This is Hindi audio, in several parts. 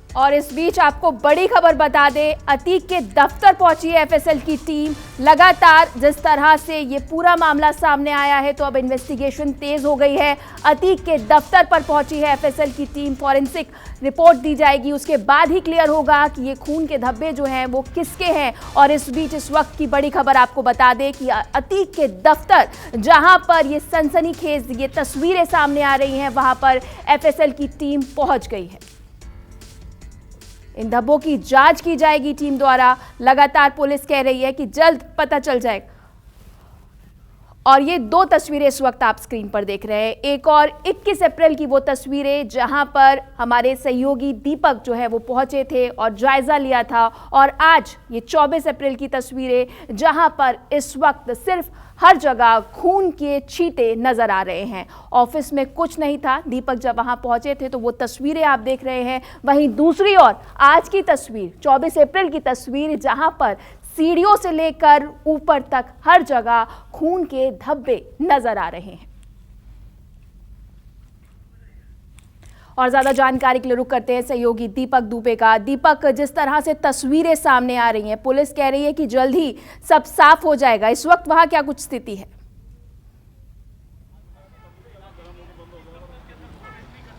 और इस बीच आपको बड़ी खबर बता दें, अतीक के दफ्तर पहुंची है एफएसएल की टीम। लगातार जिस तरह से ये पूरा मामला सामने आया है तो अब इन्वेस्टिगेशन तेज हो गई है। अतीक के दफ्तर पर पहुंची है एफएसएल की टीम, फॉरेंसिक रिपोर्ट दी जाएगी, उसके बाद ही क्लियर होगा कि ये खून के धब्बे जो हैं वो किसके हैं। और इस बीच इस वक्त की बड़ी खबर आपको बता दें कि अतीक के दफ्तर जहां पर ये सनसनीखेज ये तस्वीरें सामने आ रही हैं, वहां पर एफएसएल की टीम पहुंच गई है। इन धब्बों की जांच की जाएगी टीम द्वारा। लगातार पुलिस कह रही है कि जल्द पता चल जाएगा। और ये दो तस्वीरें इस वक्त आप स्क्रीन पर देख रहे हैं। एक और 21 अप्रैल की वो तस्वीरें जहां पर हमारे सहयोगी दीपक जो है वो पहुंचे थे और जायजा लिया था। और आज ये 24 अप्रैल की तस्वीरें जहां पर इस वक्त सिर्फ हर जगह खून के छींटे नजर आ रहे हैं। ऑफिस में कुछ नहीं था, दीपक जब वहां पहुंचे थे तो वो तस्वीरें आप देख रहे हैं। वहीं दूसरी ओर आज की तस्वीर 24 अप्रैल की तस्वीर जहां पर सीढ़ियों से लेकर ऊपर तक हर जगह खून के धब्बे नजर आ रहे हैं। और ज्यादा जानकारी के लिए रुक करते हैं सहयोगी दीपक दुबे का। दीपक, जिस तरह से तस्वीरें सामने आ रही हैं, पुलिस कह रही है कि जल्द ही सब साफ हो जाएगा, इस वक्त वहां क्या कुछ स्थिति है?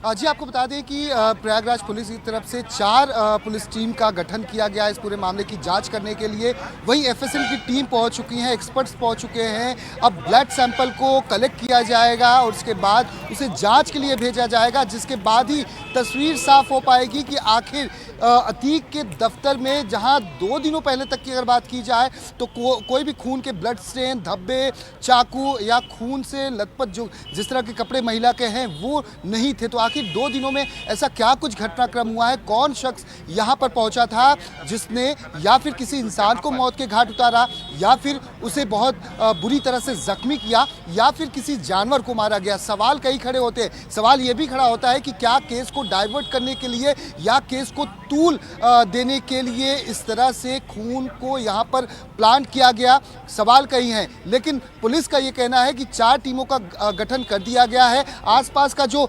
जी, आपको बता दें कि प्रयागराज पुलिस की तरफ से 4 पुलिस टीम का गठन किया गया है इस पूरे मामले की जांच करने के लिए। वहीं एफएसएल की टीम पहुंच चुकी है, एक्सपर्ट्स पहुंच चुके हैं। अब ब्लड सैंपल को कलेक्ट किया जाएगा और उसके बाद उसे जांच के लिए भेजा जाएगा, जिसके बाद ही तस्वीर साफ हो पाएगी कि आखिर अतीक के दफ्तर में, जहां 2 दिनों पहले तक की अगर बात की जाए तो कोई भी खून के ब्लड स्टेन, धब्बे, चाकू या खून से लथपथ जो जिस तरह के कपड़े महिला के हैं वो नहीं थे। तो आखिर 2 दिनों में ऐसा क्या कुछ घटनाक्रम हुआ है? कौन शख्स यहां पर पहुंचा था जिसने या फिर किसी इंसान को मौत के घाट उतारा, या फिर उसे बहुत बुरी तरह से जख्मी किया, या फिर किसी जानवर को मारा गया? सवाल कई खड़े होते हैं। सवाल ये भी खड़ा होता है कि क्या केस को डाइवर्ट करने के लिए या केस को तूल देने के लिए इस तरह से खून को यहाँ पर प्लांट किया गया? सवाल कई हैं, लेकिन पुलिस का ये कहना है कि 4 टीमों का गठन कर दिया गया है। आसपास का जो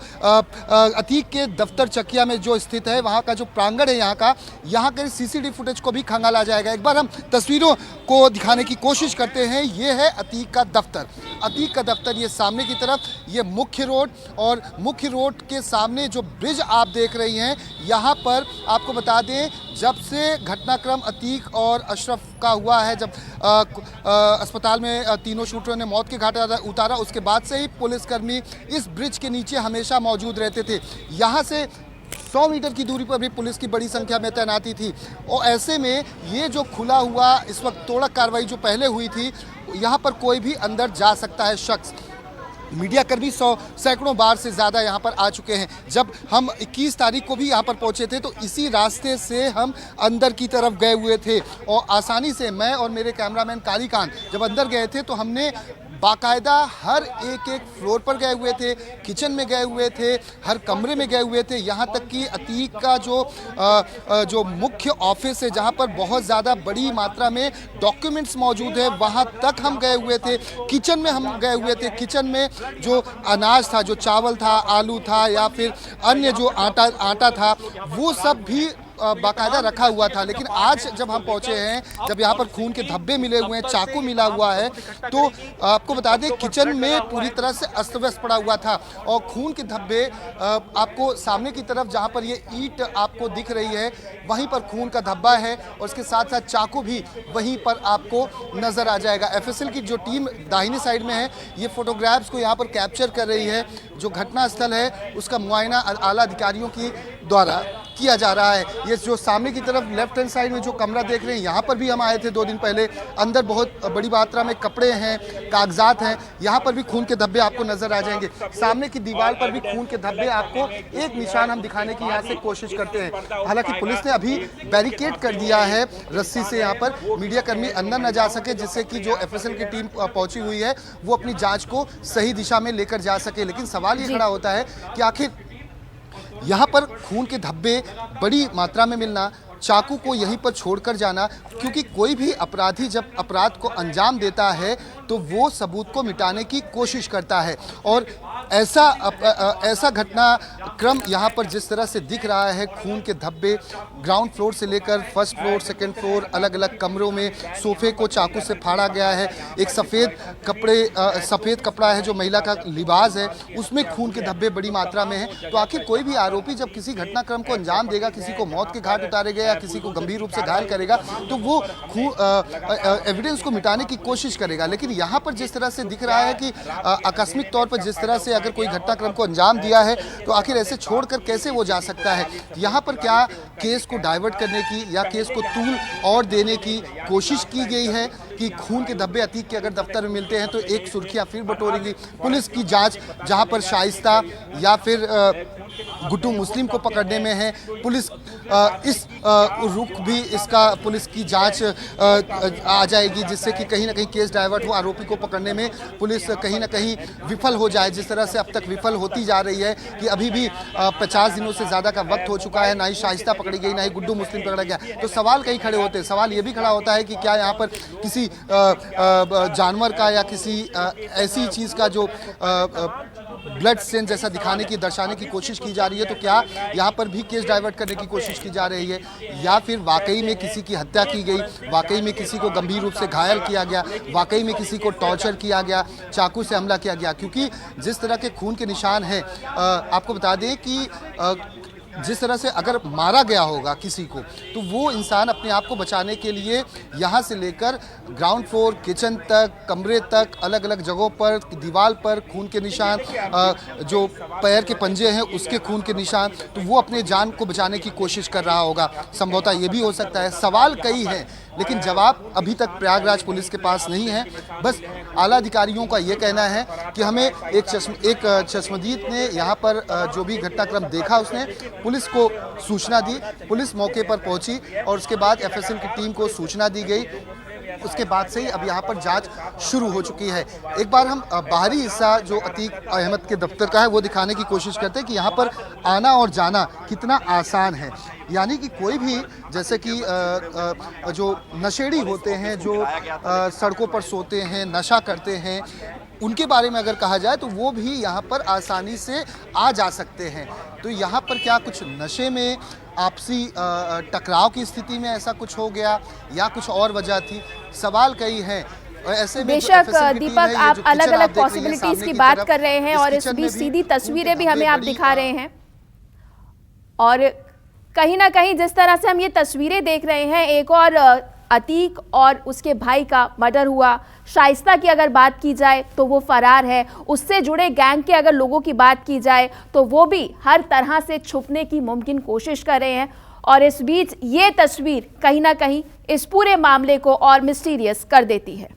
अतीक के दफ्तर चकिया में जो स्थित है, वहाँ का जो प्रांगण है यहाँ के सीसीटीवी फुटेज को भी खंगाला जाएगा। एक बार हम तस्वीरों को दिखाने की कोशिश करते हैं। ये है अतीक का दफ्तर। अतीक का दफ्तर ये सामने की तरफ, ये मुख्य रोड, और मुख्य रोड के सामने जो ब्रिज आप देख रही हैं, यहाँ पर आपको बता दें जब से घटनाक्रम अतीक और अशरफ का हुआ है, जब अस्पताल में तीनों शूटरों ने मौत के घाट उतारा, उसके बाद से ही पुलिसकर्मी इस ब्रिज के नीचे हमेशा मौजूद रहते थे। यहाँ से 100 मीटर की दूरी पर भी पुलिस की बड़ी संख्या में तैनाती थी। और ऐसे में ये जो खुला हुआ इस वक्त तोड़क कार्रवाई जो पहले हुई थी, यहाँ पर कोई भी अंदर जा सकता है शख्स। मीडिया कर्मी सैकड़ों बार से ज़्यादा यहाँ पर आ चुके हैं। जब हम 21 तारीख को भी यहाँ पर पहुँचे थे तो इसी रास्ते से हम अंदर की तरफ गए हुए थे, और आसानी से मैं और मेरे कैमरामैन कालीकांत जब अंदर गए थे तो हमने बाकायदा हर एक फ्लोर पर गए हुए थे, किचन में गए हुए थे, हर कमरे में गए हुए थे। यहाँ तक कि अतीक का जो मुख्य ऑफिस है, जहाँ पर बहुत ज़्यादा बड़ी मात्रा में डॉक्यूमेंट्स मौजूद है, वहाँ तक हम गए हुए थे। किचन में हम गए हुए थे। किचन में जो अनाज था, जो चावल था, आलू था, या फिर अन्य जो आटा था, वो सब भी बाकायदा रखा हुआ था। लेकिन आज जब हम पहुंचे हैं, जब यहाँ पर खून के धब्बे मिले हुए हैं, चाकू मिला हुआ है, तो आपको बता दें किचन में पूरी तरह से अस्त व्यस्त पड़ा हुआ था। और खून के धब्बे आपको सामने की तरफ जहाँ पर ये ईंट आपको दिख रही है, वहीं पर खून का धब्बा है, और उसके साथ साथ चाकू भी वहीं पर आपको नजर आ जाएगा। एफएसएल की जो टीम दाहिनी साइड में है, ये फोटोग्राफ्स को यहाँ पर कैप्चर कर रही है। जो घटनास्थल है उसका मुआयना आला अधिकारियों की द्वारा किया जा रहा है। ये जो सामने की तरफ लेफ्ट हैंड साइड में जो कमरा देख रहे हैं, यहाँ पर भी हम आए थे 2 दिन पहले। अंदर बहुत बड़ी मात्रा में कपड़े हैं, कागजात हैं, यहाँ पर भी खून के धब्बे आपको नजर आ जाएंगे। सामने की दीवार पर भी खून के धब्बे, आपको एक निशान हम दिखाने की यहाँ से कोशिश करते हैं। हालांकि पुलिस ने अभी बैरिकेड कर दिया है रस्सी से, यहाँ पर मीडिया कर्मी अंदर न जा सके, जिससे कि जो एफएसएल की टीम पहुंची हुई है वो अपनी जाँच को सही दिशा में लेकर जा सके। लेकिन सवाल ये खड़ा होता है कि आखिर यहाँ पर खून के धब्बे बड़ी मात्रा में मिलना, चाकू को यहीं पर छोड़कर जाना, क्योंकि कोई भी अपराधी जब अपराध को अंजाम देता है तो वो सबूत को मिटाने की कोशिश करता है। और ऐसा घटनाक्रम यहाँ पर जिस तरह से दिख रहा है, खून के धब्बे ग्राउंड फ्लोर से लेकर फर्स्ट फ्लोर, सेकंड फ्लोर, अलग अलग कमरों में सोफे को चाकू से फाड़ा गया है। एक सफ़ेद कपड़ा है जो महिला का लिबास है, उसमें खून के धब्बे बड़ी मात्रा में हैं। तो आखिर कोई भी आरोपी जब किसी घटनाक्रम को अंजाम देगा, किसी को मौत के घाट उतारेगा या किसी को गंभीर रूप से घायल करेगा, तो वो एविडेंस को मिटाने की कोशिश करेगा। लेकिन यहाँ पर जिस तरह से दिख रहा है कि आकस्मिक तौर पर जिस तरह से अगर कोई घटनाक्रम को अंजाम दिया है तो आखिर ऐसे छोड़कर कैसे वो जा सकता है। यहाँ पर क्या केस को डाइवर्ट करने की या केस को तूल और देने की कोशिश की गई है कि खून के धब्बे अतीक के अगर दफ्तर में मिलते हैं तो एक सुर्खियां फिर बटोरेंगी। पुलिस की जांच जहां पर शाइस्ता या फिर गुड्डू मुस्लिम को पकड़ने में है, पुलिस इस रुख भी इसका पुलिस की जांच आ जाएगी, जिससे कि कहीं ना कहीं केस डाइवर्ट हो, आरोपी को पकड़ने में पुलिस कहीं ना कहीं विफल हो जाए, जिस तरह से अब तक विफल होती जा रही है कि अभी भी 50 दिनों से ज़्यादा का वक्त हो चुका है, ना ही शाइस्ता पकड़ी गई, ना ही गुड्डू मुस्लिम पकड़ा गया। तो सवाल कई खड़े होते हैं। सवाल ये भी खड़ा होता है कि क्या यहाँ पर किसी जानवर का या किसी ऐसी चीज़ का जो ब्लड स्टेन जैसा दिखाने की, दर्शाने की कोशिश की जा रही है, तो क्या यहाँ पर भी केस डाइवर्ट करने की कोशिश की जा रही है, या फिर वाकई में किसी की हत्या की गई, वाकई में किसी को गंभीर रूप से घायल किया गया, वाकई में किसी को टॉर्चर किया गया, चाकू से हमला किया गया। क्योंकि जिस तरह के खून के निशान हैं, आपको बता दें कि जिस तरह से अगर मारा गया होगा किसी को, तो वो इंसान अपने आप को बचाने के लिए यहाँ से लेकर ग्राउंड फ्लोर, किचन तक, कमरे तक, अलग अलग जगहों पर, दीवार पर खून के निशान, जो पैर के पंजे हैं उसके खून के निशान, तो वो अपने जान को बचाने की कोशिश कर रहा होगा। संभवतः ये भी हो सकता है। सवाल कई हैं, लेकिन जवाब अभी तक प्रयागराज पुलिस के पास नहीं है। बस आला अधिकारियों का ये कहना है कि हमें एक चश्मदीद ने यहाँ पर जो भी घटनाक्रम देखा, उसने पुलिस को सूचना दी, पुलिस मौके पर पहुंची और उसके बाद एफएसएल की टीम को सूचना दी गई। उसके बाद से ही अब यहाँ पर जांच शुरू हो चुकी है। एक बार हम बाहरी हिस्सा जो अतीक अहमद के दफ्तर का है वो दिखाने की कोशिश करते हैं कि यहाँ पर आना और जाना कितना आसान है। यानी कि कोई भी, जैसे कि जो नशेड़ी होते हैं, जो सड़कों पर सोते हैं, नशा करते हैं, उनके बारे में अगर कहा जाए तो वो भी यहाँ पर आसानी से आ जा सकते हैं। तो यहाँ पर क्या कुछ नशे में आपसी टकराव की स्थिति में ऐसा कुछ हो गया या कुछ और वजह थी? सवाल कई हैं। ऐसे बेशक दीपक, आप अलग अलग पॉसिबिलिटीज की बात कर रहे हैं और इस बीच सीधी तस्वीरें भी हमें आप दिखा रहे हैं। और कहीं ना कहीं जिस तरह से हम ये तस्वीरें देख रहे हैं, एक और अतीक और उसके भाई का मर्डर हुआ। शाइस्ता की अगर बात की जाए तो वो फरार है। उससे जुड़े गैंग के अगर लोगों की बात की जाए तो वो भी हर तरह से छुपने की मुमकिन कोशिश कर रहे हैं। और इस बीच ये तस्वीर कहीं ना कहीं इस पूरे मामले को और मिस्टीरियस कर देती है।